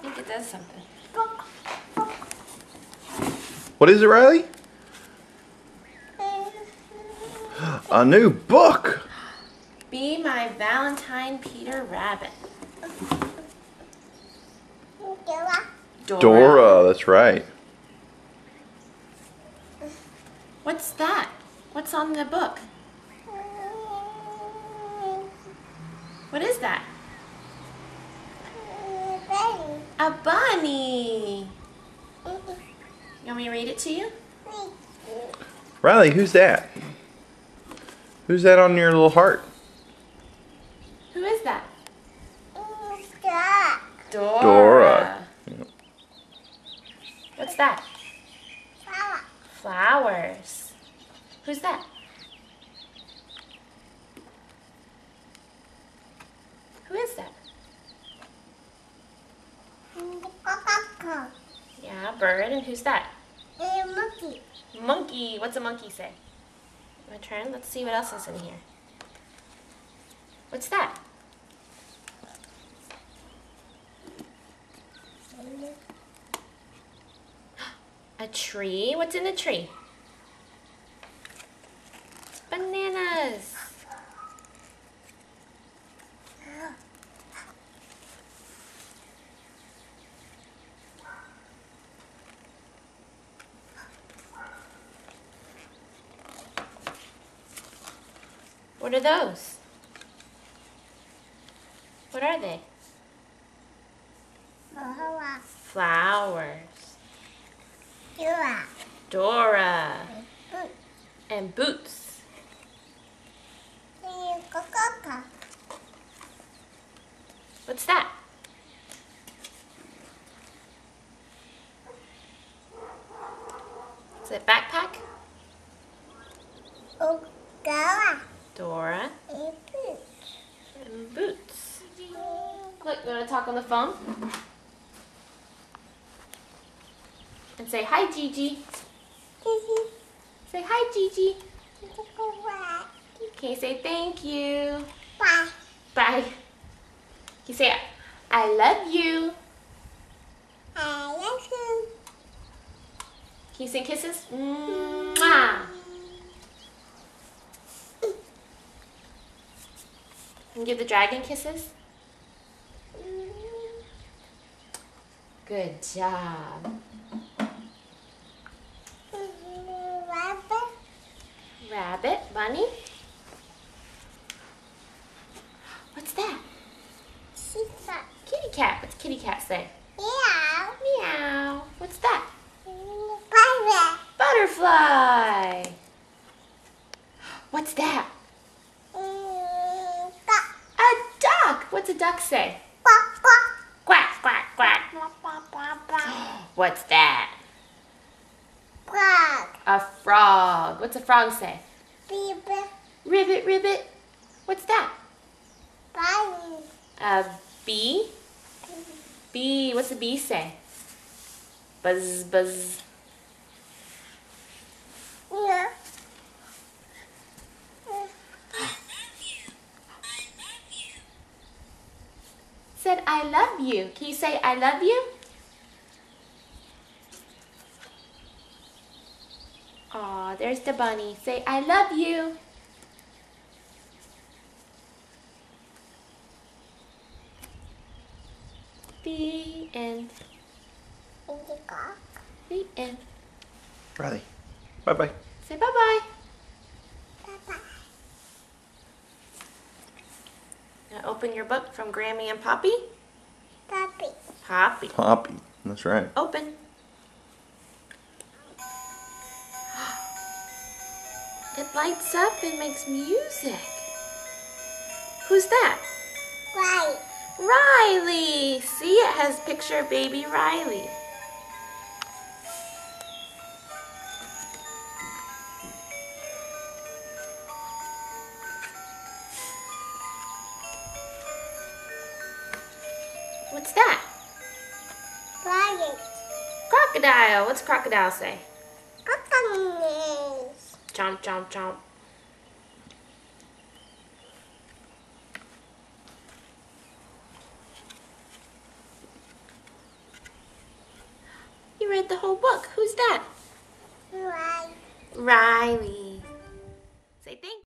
I think it does something. What is it, Riley? A new book! Be My Valentine, Peter Rabbit. Dora, that's right. What's that? What's on the book? What is that? A bunny. You want me to read it to you? Riley, who's that? Who's that on your little heart? Who is that? Dora. Dora. What's that? Flowers. Who's that? Who is that? Yeah, bird. And who's that? Monkey. Monkey. What's a monkey say? My turn. Let's see what else is in here. What's that? A tree. What's in a tree? It's bananas. What are those? What are they? Flowers. Dora. And boots. What's that? Is it backpack? Dora. And boots. Look, you want to talk on the phone? And say, hi, Gigi. Say, hi, Gigi. Can you say thank you? Bye. Can you say, I love you? Can you say kisses? Mwah. And give the dragon kisses? Good job. Rabbit, bunny. What's that? Kitty cat. What's kitty cat say? Meow. What's that? Butterfly. What's that? A duck. What's a duck say? Quack, quack, quack. What's that? A frog. What's a frog say? Ribbit, ribbit. What's that? A bee. Bee. What's a bee say? Buzz, buzz. Said, I love you. Can you say, I love you? Aw, there's the bunny. Say, I love you. The end. The end. Riley, bye-bye. Say bye-bye. Now open your book from Grammy and Poppy. Poppy. Poppy, that's right. Open. It lights up and makes music. Who's that? Riley. See, it has picture of baby Riley. What's that? Crocodile. What's crocodile say? Chomp, chomp, chomp. read the whole book. Who's that? Riley. Riley. Say thank you.